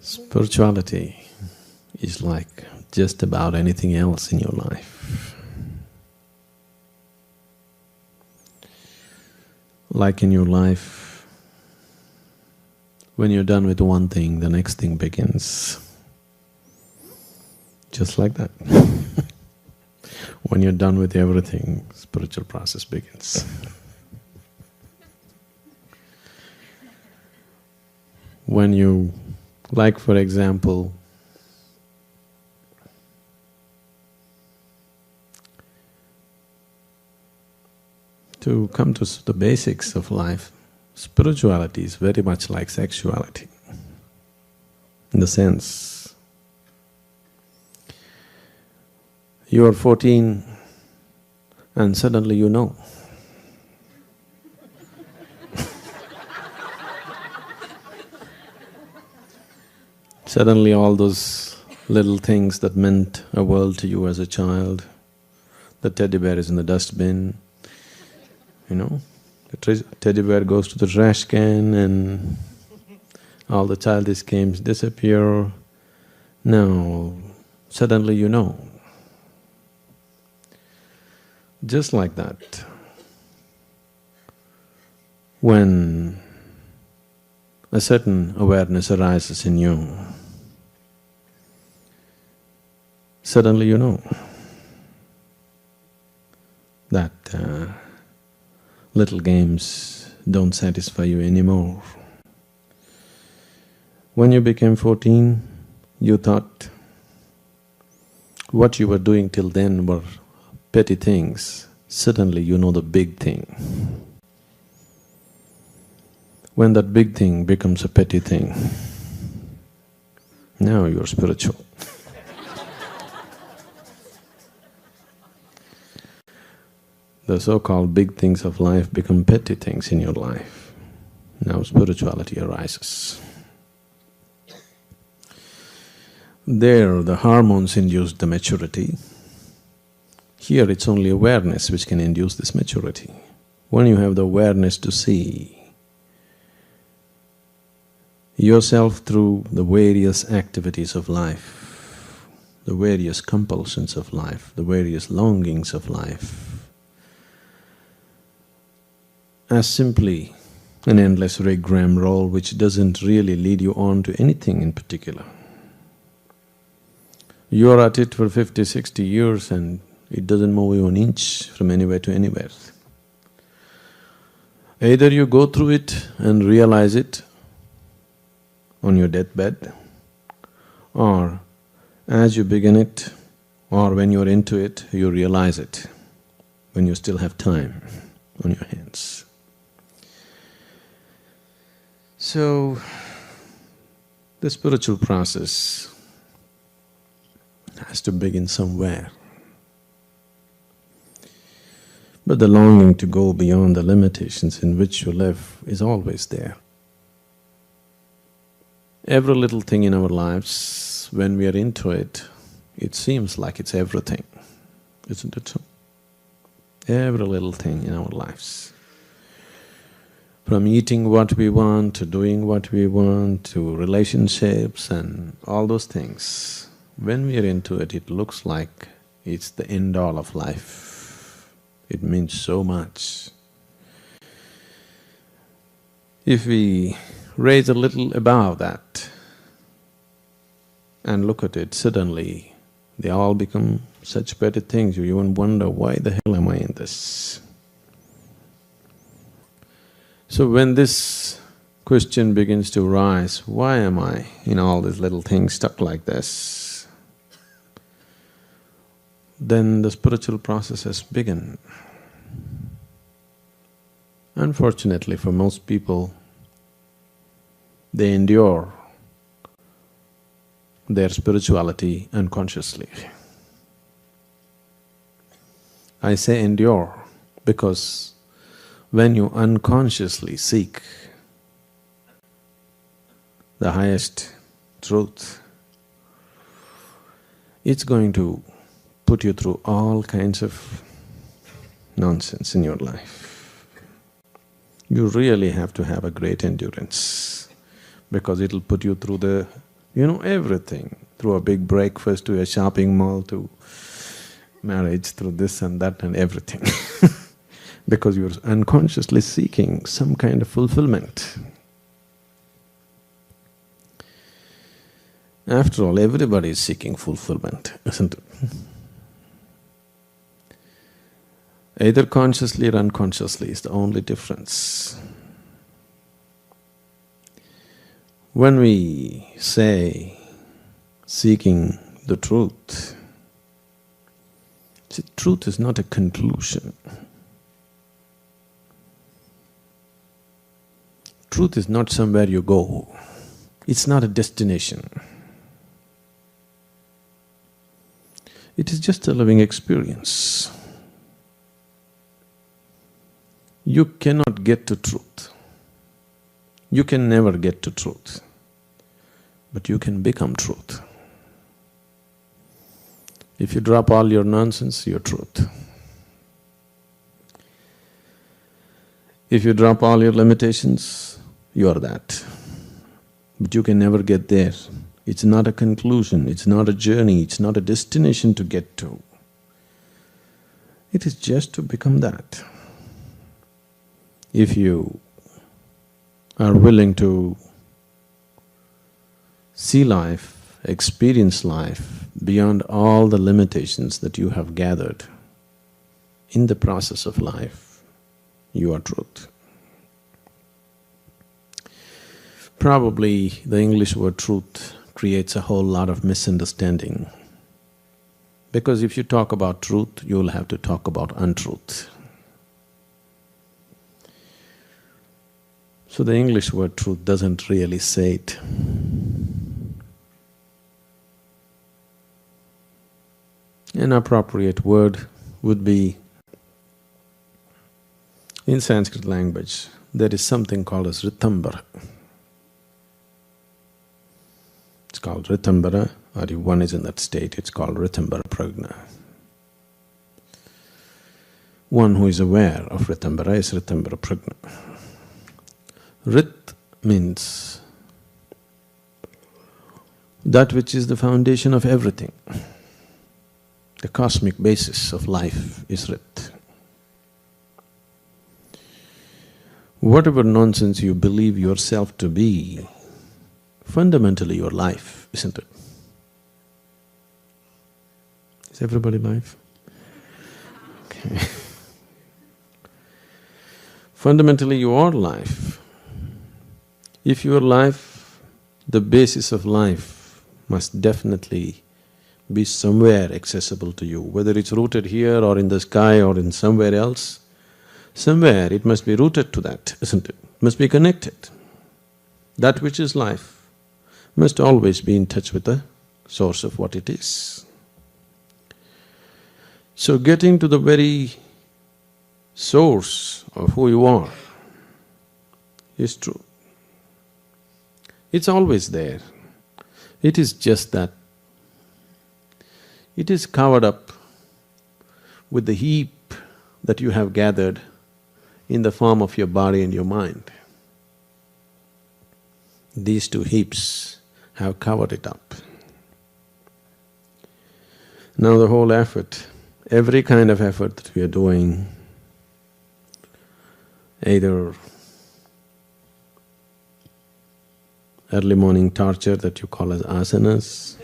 Spirituality is like just about anything else in your life. Like in your life, when you're done with one thing, the next thing begins. Just like that. When you're done with everything, spiritual process begins. When you, like for example, to come to the basics of life, spirituality is very much like sexuality. In the sense, you are 14 and suddenly you know. Suddenly all those little things that meant a world to you as a child, the teddy bear is in the dustbin, you know, the teddy bear goes to the trash can and all the childish games disappear. Now, suddenly you know. Just like that, when a certain awareness arises in you, suddenly you know that little games don't satisfy you anymore. When you became 14, you thought what you were doing till then were petty things. Suddenly you know the big thing. When that big thing becomes a petty thing, now you're spiritual. The so-called big things of life become petty things in your life. Now spirituality arises. There the hormones induced the maturity. Here it's only awareness which can induce this maturity. When you have the awareness to see yourself through the various activities of life, the various compulsions of life, the various longings of life, as simply an endless rigmarole which doesn't really lead you on to anything in particular. You're at it for 50, 60 years and it doesn't move you an inch from anywhere to anywhere. Either you go through it and realize it on your deathbed, or as you begin it, or when you're into it, you realize it, when you still have time on your hands. So, the spiritual process has to begin somewhere. But the longing to go beyond the limitations in which you live is always there. Every little thing in our lives, when we are into it, it seems like it's everything, isn't it so? Every little thing in our lives. From eating what we want, to doing what we want, to relationships and all those things. When we are into it, it looks like it's the end-all of life. It means so much. If we raise a little above that and look at it, suddenly they all become such petty things, you even wonder, why the hell am I in this? So when this question begins to rise, why am I in all these little things stuck like this? Then the spiritual process has begun. Unfortunately for most people, they endure their spirituality unconsciously. I say endure because when you unconsciously seek the highest truth, it's going to put you through all kinds of nonsense in your life. You really have to have a great endurance because it'll put you through the You know everything, through a big breakfast to a shopping mall to marriage, through this and that and everything because you're unconsciously seeking some kind of fulfillment. After all, everybody is seeking fulfillment, isn't it? Either consciously or unconsciously is the only difference. When we say seeking the truth, see, truth is not a conclusion. Truth is not somewhere you go. It's not a destination. It is just a living experience. You cannot get to truth. You can never get to truth, but you can become truth. If you drop all your nonsense, you're truth. If you drop all your limitations, you are that. But you can never get there. It's not a conclusion, it's not a journey, it's not a destination to get to. It is just to become that. If you are willing to see life, experience life beyond all the limitations that you have gathered in the process of life, you are truth. Probably the English word truth creates a whole lot of misunderstanding, because if you talk about truth, you will have to talk about untruth. So the English word truth doesn't really say it. An appropriate word would be, in Sanskrit language, there is something called as Ritambara. It's called Ritambara, or if one is in that state, it's called Ritambara Prajna. One who is aware of Ritambara is Ritambara Prajna. Rit means that which is the foundation of everything. The cosmic basis of life is Rit. Whatever nonsense you believe yourself to be, fundamentally your life, isn't it? Is everybody life? Okay. Fundamentally you are life. If your life, the basis of life must definitely be somewhere accessible to you, whether it's rooted here or in the sky or in somewhere else, somewhere it must be rooted to that, isn't it? It must be connected. That which is life must always be in touch with the source of what it is. So getting to the very source of who you are is true. It's always there. It is just that it is covered up with the heap that you have gathered in the form of your body and your mind. These two heaps have covered it up. Now the whole effort, every kind of effort that we are doing, either early morning torture that you call as asanas,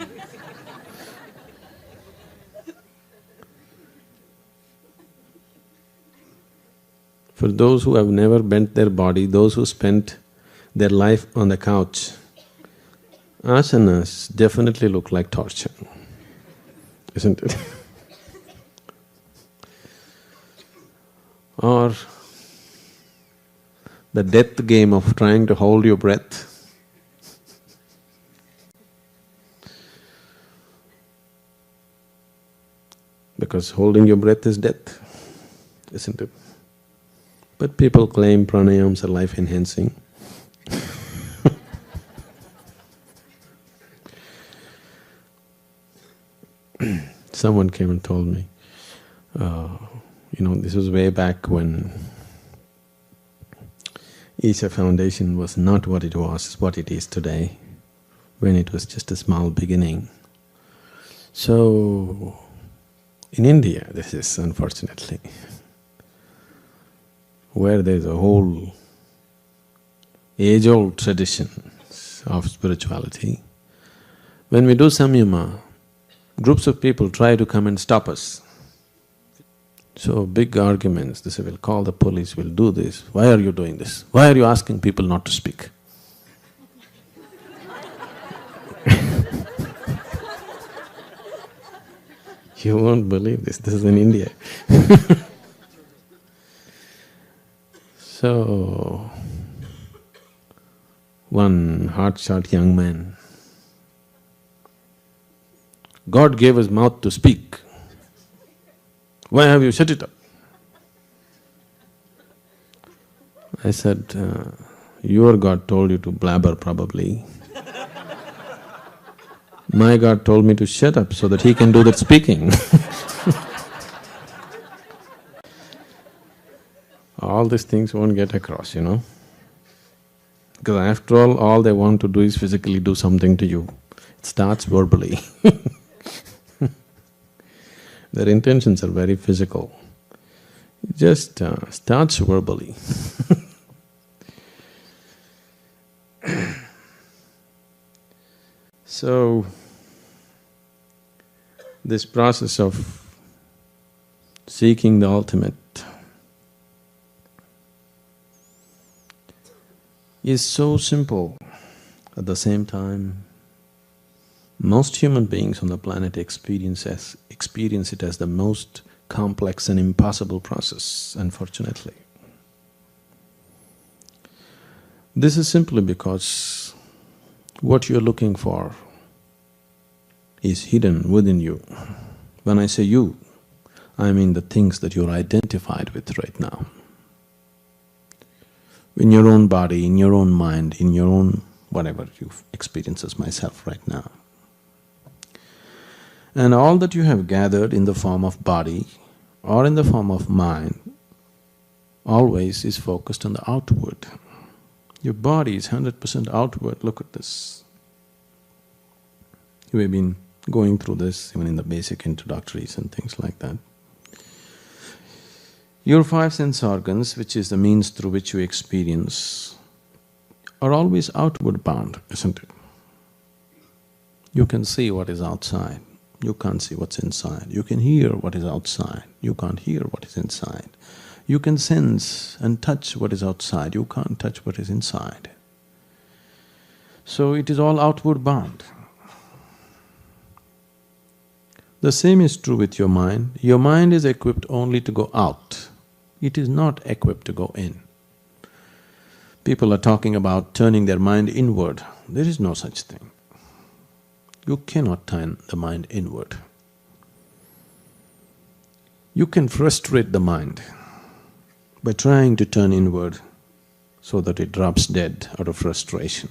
for those who have never bent their body, those who spent their life on the couch, asanas definitely look like torture, isn't it? Or the death game of trying to hold your breath. Because holding your breath is death, isn't it? But people claim pranayams are life-enhancing. Someone came and told me, this was way back when Isha Foundation was not what it was, what it is today. when it was just a small beginning. So, in India, this is unfortunately where there's a whole age-old traditions of spirituality. When we do samyama, groups of people try to come and stop us. So big arguments, they say, we'll call the police, we'll do this. Why are you doing this? Why are you asking people not to speak? You won't believe this is in India. So, one hotshot young man, God gave us mouth to speak. Why have you shut it up? I said, your God told you to blabber probably. My God told me to shut up so that he can do that speaking. All these things won't get across, you know. Because after all they want to do is physically do something to you. It starts verbally. Their intentions are very physical. It just starts verbally. So, this process of seeking the ultimate is so simple. At the same time, most human beings on the planet experience it as the most complex and impossible process, unfortunately. This is simply because what you're looking for is hidden within you. When I say you, I mean the things that you're identified with right now. In your own body, in your own mind, in your own whatever you experience as myself right now. And all that you have gathered in the form of body or in the form of mind always is focused on the outward. Your body is 100% outward, look at this. We've been going through this even in the basic introductories and things like that. Your five sense organs, which is the means through which you experience, are always outward bound, isn't it? You can see what is outside, you can't see what's inside. You can hear what is outside, you can't hear what is inside. You can sense and touch what is outside, you can't touch what is inside. So it is all outward bound. The same is true with your mind. Your mind is equipped only to go out. It is not equipped to go in. People are talking about turning their mind inward. There is no such thing. You cannot turn the mind inward. You can frustrate the mind by trying to turn inward so that it drops dead out of frustration.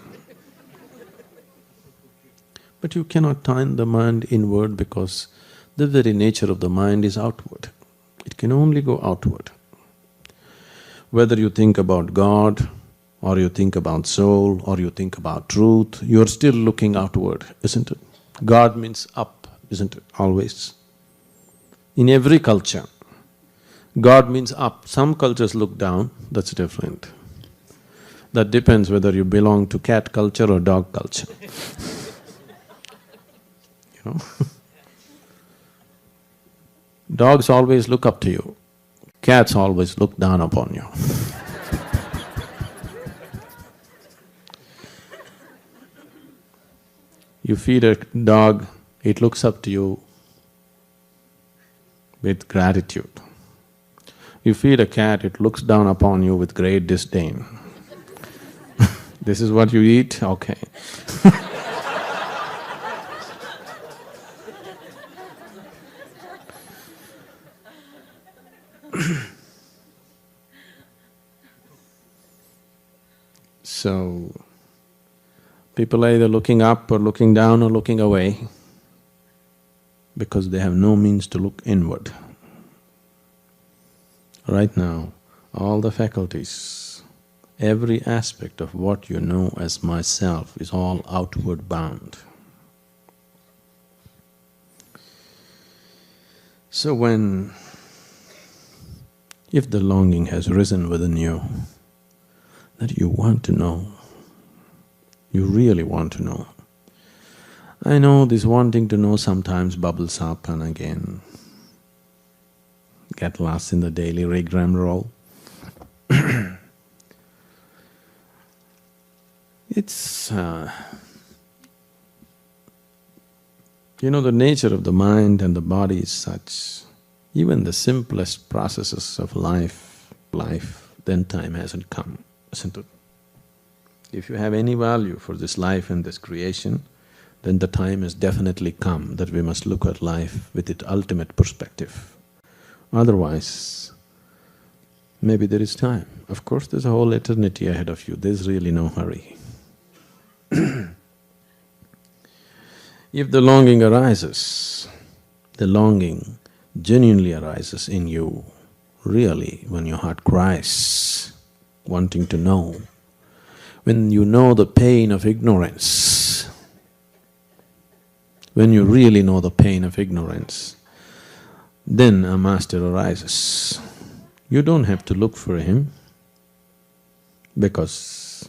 But you cannot turn the mind inward because the very nature of the mind is outward. It can only go outward. Whether you think about God, or you think about soul, or you think about truth, you're still looking outward, isn't it? God means up, isn't it, always? In every culture, God means up. Some cultures look down, that's different. That depends whether you belong to cat culture or dog culture. You know? Dogs always look up to you, cats always look down upon you. You feed a dog, it looks up to you with gratitude. You feed a cat, it looks down upon you with great disdain. This is what you eat? Okay. So, people are either looking up or looking down or looking away because they have no means to look inward. Right now, all the faculties, Every aspect of what you know as myself is all outward bound. So if the longing has risen within you, that you want to know, you really want to know. I know this wanting to know sometimes bubbles up and again get lost in the daily rigmarole. It's… the nature of the mind and the body is such, even the simplest processes of life, then time hasn't come, isn't it? If you have any value for this life and this creation, then the time has definitely come that we must look at life with its ultimate perspective. Otherwise, maybe there is time. Of course, there's a whole eternity ahead of you, there's really no hurry. If the longing arises, the longing genuinely arises in you, really, when your heart cries, wanting to know, when you know the pain of ignorance, when you really know the pain of ignorance, then a master arises. You don't have to look for him, because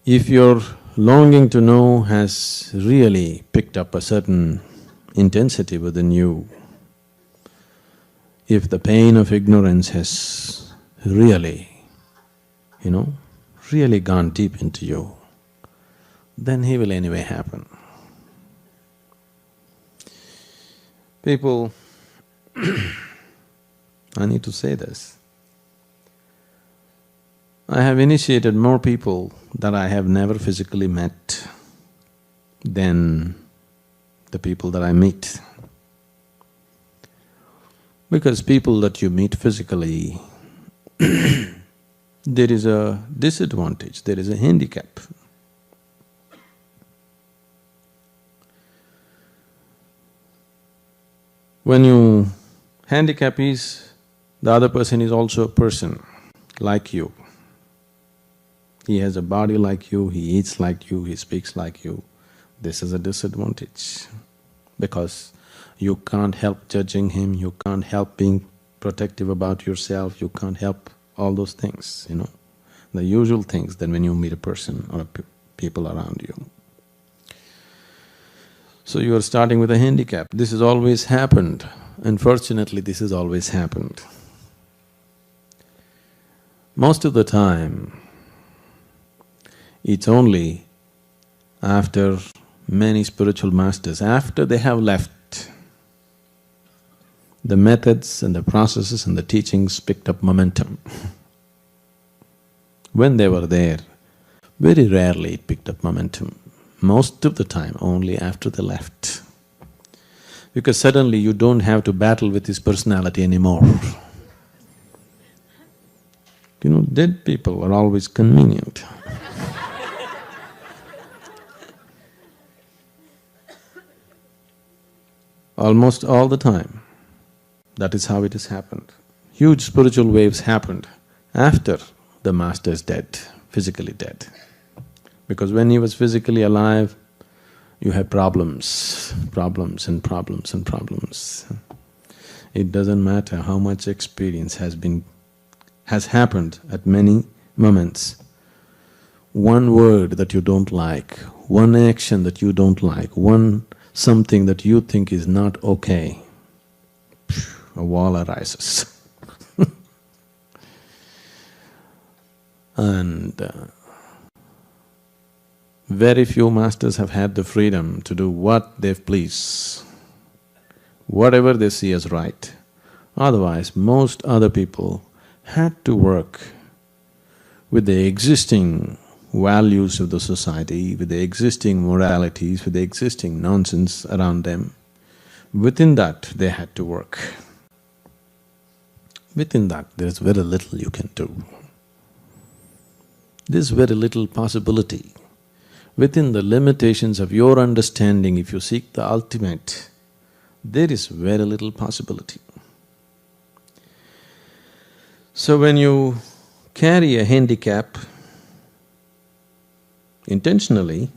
if your longing to know has really picked up a certain intensity within you, if the pain of ignorance has really, really gone deep into you, then he will anyway happen. People, I need to say this, I have initiated more people that I have never physically met than the people that I meet. Because people that you meet physically, there is a disadvantage, there is a handicap. When you… handicap is, the other person is also a person like you. He has a body like you, he eats like you, he speaks like you. This is a disadvantage, because you can't help judging him, you can't help being protective about yourself, you can't help all those things, the usual things that when you meet a person or people around you. So you are starting with a handicap. This has always happened. Unfortunately, this has always happened. Most of the time, it's only after many spiritual masters, after they have left, the methods and the processes and the teachings picked up momentum. When they were there, very rarely it picked up momentum. Most of the time, only after they left. Because suddenly you don't have to battle with his personality anymore. Dead people are always convenient. Almost all the time, that is how it has happened. Huge spiritual waves happened after the master is dead, physically dead. Because when he was physically alive, you had problems and problems and problems. It doesn't matter how much experience has happened at many moments. One word that you don't like, one action that you don't like, one something that you think is not okay, a wall arises. And very few masters have had the freedom to do what they please, whatever they see as right. Otherwise, most other people had to work with the existing values of the society, with the existing moralities, with the existing nonsense around them. Within that, they had to work. Within that, there's very little you can do. There's very little possibility. Within the limitations of your understanding, if you seek the ultimate, there is very little possibility. So when you carry a handicap intentionally,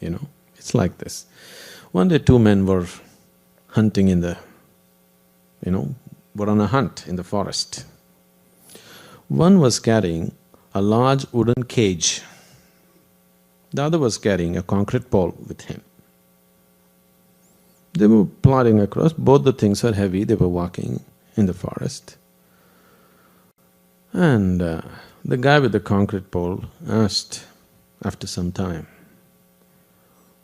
it's like this. One day two men were hunting were on a hunt in the forest. One was carrying a large wooden cage. The other was carrying a concrete pole with him. They were plodding across, both the things were heavy, they were walking in the forest. And the guy with the concrete pole asked after some time,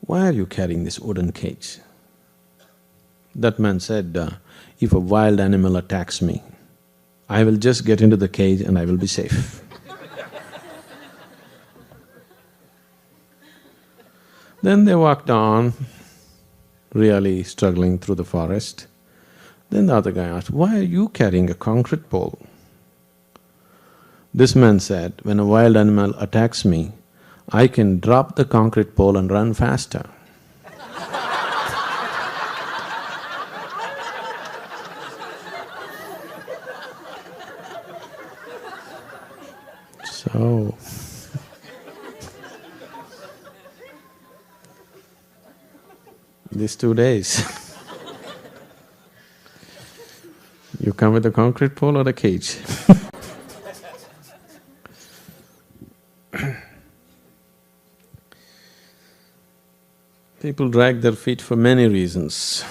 "Why are you carrying this wooden cage?" That man said, "If a wild animal attacks me, I will just get into the cage and I will be safe." Then they walked on, really struggling through the forest. Then the other guy asked, "Why are you carrying a concrete pole?" This man said, "When a wild animal attacks me, I can drop the concrete pole and run faster." So, these 2 days, you come with a concrete pole or a cage? People drag their feet for many reasons.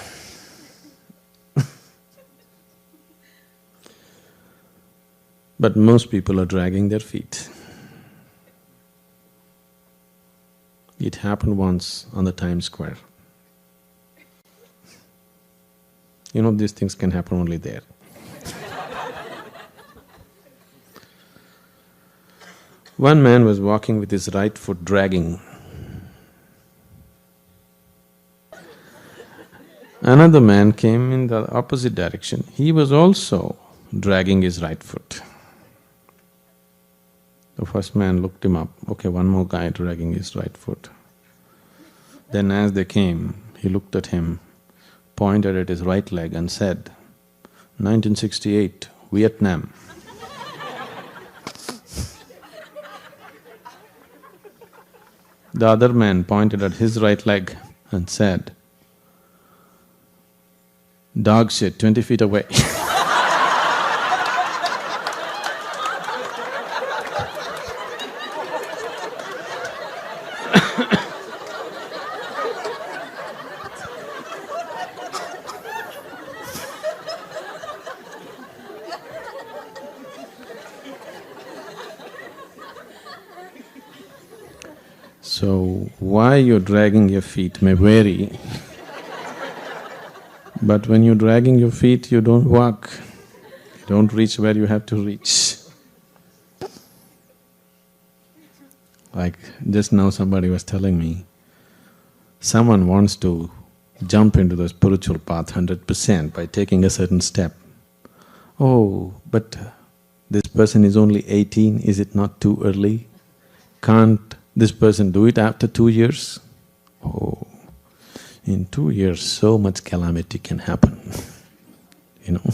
But most people are dragging their feet. It happened once on the Times Square. These things can happen only there. One man was walking with his right foot dragging. Another man came in the opposite direction. He was also dragging his right foot. The first man looked him up, okay, one more guy dragging his right foot. Then as they came, he looked at him, pointed at his right leg and said, "1968, Vietnam." The other man pointed at his right leg and said, "Dog shit, 20 feet away." So, why you're dragging your feet may vary, but when you're dragging your feet, you don't walk, you don't reach where you have to reach. Like just now somebody was telling me, someone wants to jump into the spiritual path 100% by taking a certain step. Oh, but this person is only 18, is it not too early? Can't this person do it after 2 years? Oh, in 2 years so much calamity can happen, you know.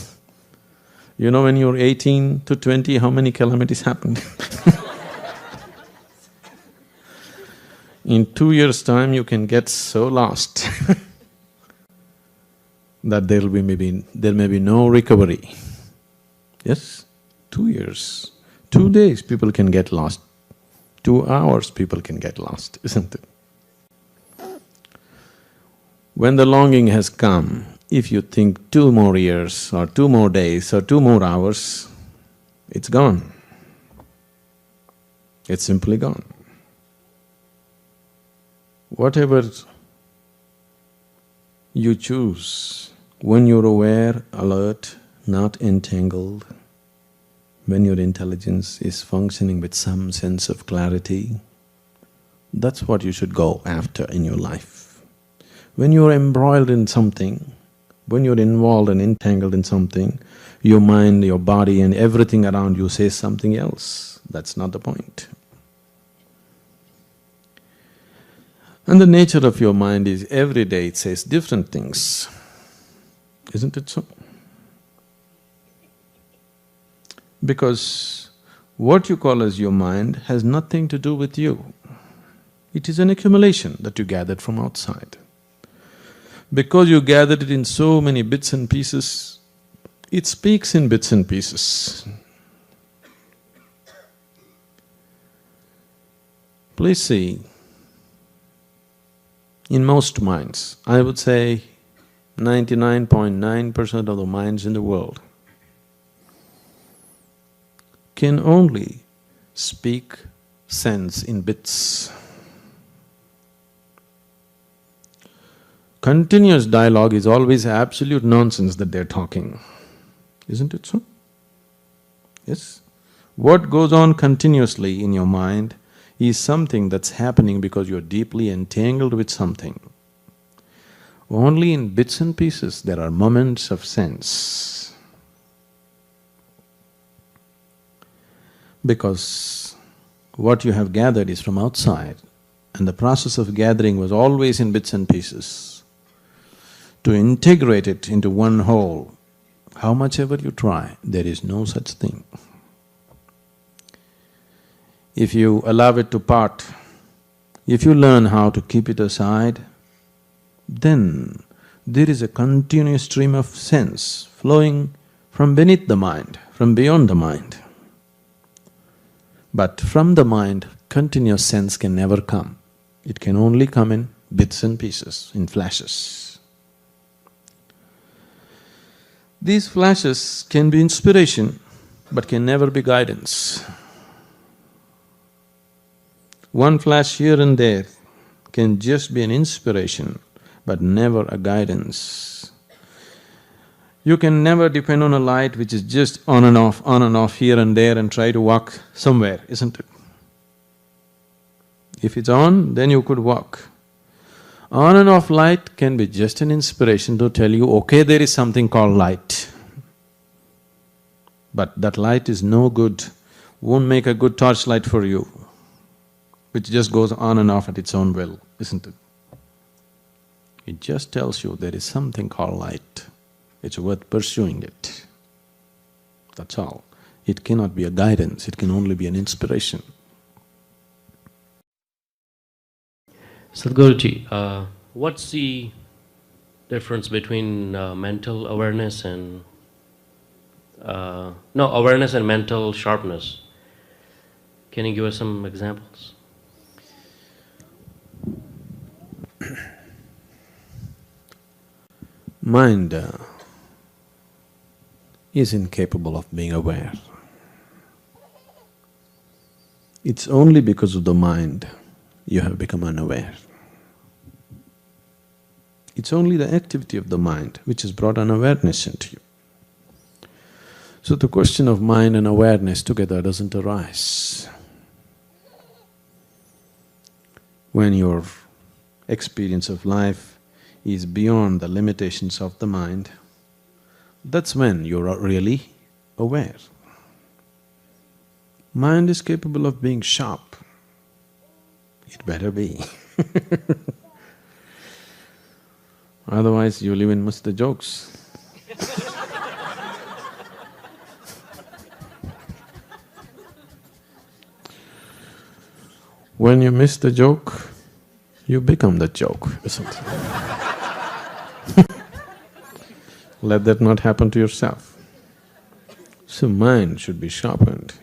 When you're 18 to 20, how many calamities happened? In 2 years' time you can get so lost that there may be no recovery. Yes, 2 years, 2 days people can get lost, 2 hours people can get lost, isn't it? When the longing has come, if you think 2 more years or 2 more days or 2 more hours, it's gone. It's simply gone. Whatever you choose, when you're aware, alert, not entangled, when your intelligence is functioning with some sense of clarity, that's what you should go after in your life. When you're embroiled in something, when you're involved and entangled in something, your mind, your body and everything around you says something else. That's not the point. And the nature of your mind is every day it says different things, isn't it so? Because what you call as your mind has nothing to do with you. It is an accumulation that you gathered from outside. Because you gathered it in so many bits and pieces, it speaks in bits and pieces. Please see, in most minds, I would say 99.9% of the minds in the world can only speak sense in bits. Continuous dialogue is always absolute nonsense that they're talking, isn't it so? Yes? What goes on continuously in your mind is something that's happening because you're deeply entangled with something. Only in bits and pieces there are moments of sense. Because what you have gathered is from outside, and the process of gathering was always in bits and pieces. To integrate it into one whole, how much ever you try, there is no such thing. If you allow it to part, if you learn how to keep it aside, then there is a continuous stream of sense flowing from beneath the mind, from beyond the mind. But from the mind, continuous sense can never come. It can only come in bits and pieces, in flashes. These flashes can be inspiration, but can never be guidance. One flash here and there can just be an inspiration, but never a guidance. You can never depend on a light which is just on and off here and there and try to walk somewhere, isn't it? If it's on, then you could walk. On and off light can be just an inspiration to tell you, okay, there is something called light. But that light is no good, won't make a good torchlight for you, which just goes on and off at its own will, isn't it? It just tells you there is something called light, it's worth pursuing it. That's all. It cannot be a guidance, it can only be an inspiration. Sadhguruji, what's the difference between mental awareness and… awareness and mental sharpness? Can you give us some examples? Mind is incapable of being aware. It's only because of the mind you have become unaware. It's only the activity of the mind which has brought unawareness into you. So the question of mind and awareness together doesn't arise. When your experience of life is beyond the limitations of the mind, that's when you're really aware. Mind is capable of being sharp. It better be. Otherwise you'll even miss the jokes. When you miss the joke, you become the joke, isn't it? Let that not happen to yourself. So mind should be sharpened.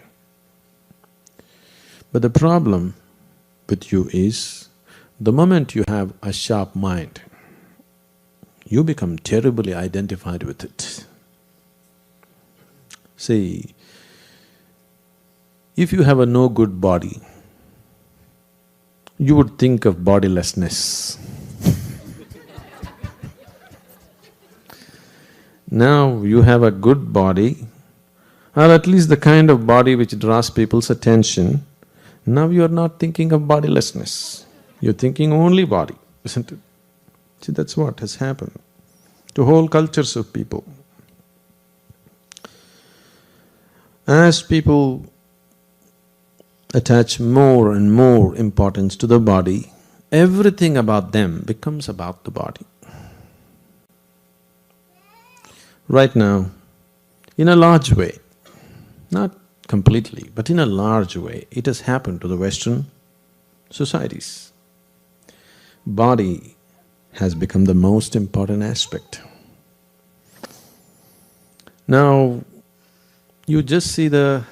But the problem with you is, the moment you have a sharp mind, you become terribly identified with it. See, if you have a no good body, you would think of bodilessness. Now you have a good body, or at least the kind of body which draws people's attention, now you are not thinking of bodilessness, you're thinking only body, isn't it? See, that's what has happened to whole cultures of people. As people attach more and more importance to the body, everything about them becomes about the body. Right now, in a large way, Not completely, but in a large way, it has happened to the Western societies. Body has become the most important aspect. Now, you just see the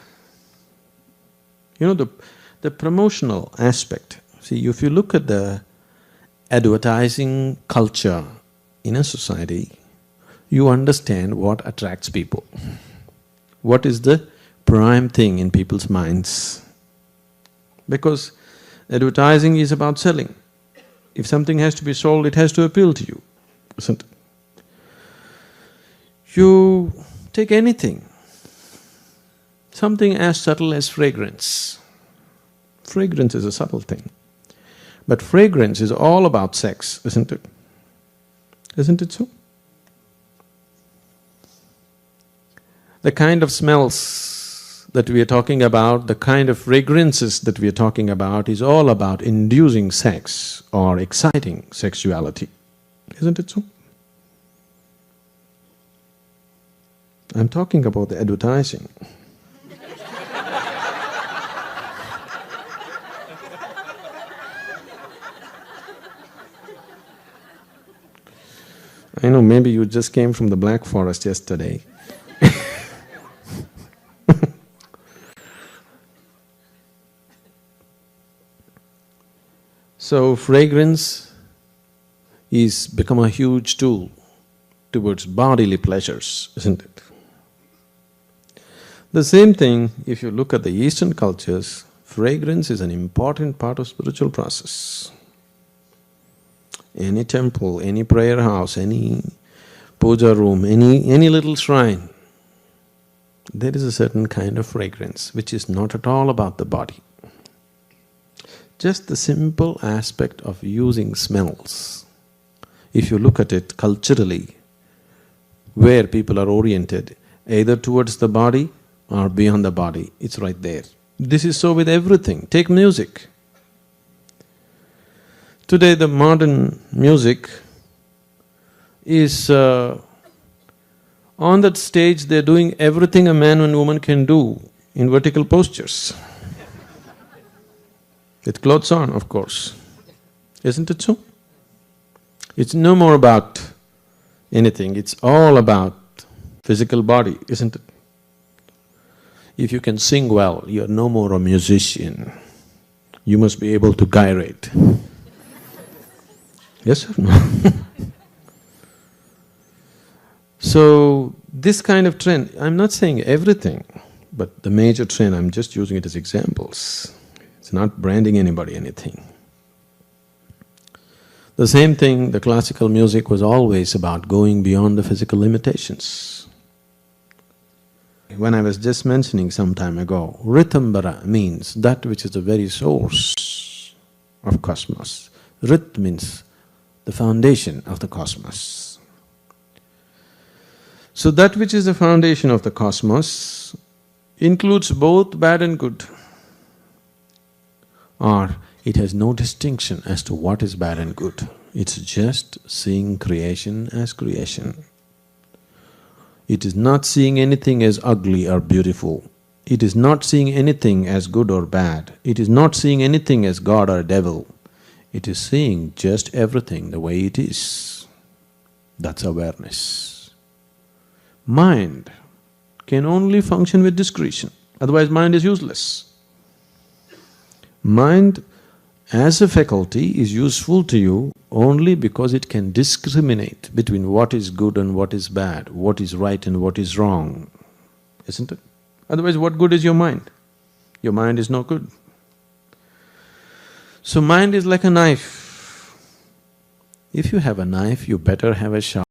promotional aspect. See, if you look at the advertising culture in a society, you understand what attracts people. What is the prime thing in people's minds? Because advertising is about selling. If something has to be sold, it has to appeal to you, isn't it? You take anything, something as subtle as fragrance. Fragrance is a subtle thing. But fragrance is all about sex, isn't it? Isn't it so? The kind of smells that we are talking about, the kind of fragrances that we are talking about is all about inducing sex or exciting sexuality. Isn't it so? I'm talking about the advertising. I know, maybe you just came from the Black Forest yesterday. So fragrance is become a huge tool towards bodily pleasures, isn't it? The same thing, if you look at the Eastern cultures, fragrance is an important part of spiritual process. Any temple, any prayer house, any puja room, any little shrine, there is a certain kind of fragrance which is not at all about the body. Just the simple aspect of using smells, if you look at it culturally, where people are oriented, either towards the body or beyond the body, it's right there. This is so with everything. Take music. Today the modern music is on that stage they're doing everything a man and woman can do in vertical postures. With clothes on, of course. Isn't it so? It's no more about anything, it's all about physical body, isn't it? If you can sing well, you're no more a musician. You must be able to gyrate. Yes or no? So, this kind of trend, I'm not saying everything, but the major trend, I'm just using it as examples. It's not branding anybody anything. The same thing, the classical music was always about going beyond the physical limitations. When I was just mentioning some time ago, Ritambara means that which is the very source of cosmos. Rit means the foundation of the cosmos. So that which is the foundation of the cosmos includes both bad and good. Or it has no distinction as to what is bad and good. It's just seeing creation as creation. It is not seeing anything as ugly or beautiful. It is not seeing anything as good or bad. It is not seeing anything as God or devil. It is seeing just everything the way it is. That's awareness. Mind can only function with discretion, otherwise mind is useless. Mind as a faculty is useful to you only because it can discriminate between what is good and what is bad, what is right and what is wrong, isn't it? Otherwise, what good is your mind? Your mind is no good. So mind is like a knife. If you have a knife, you better have a sharp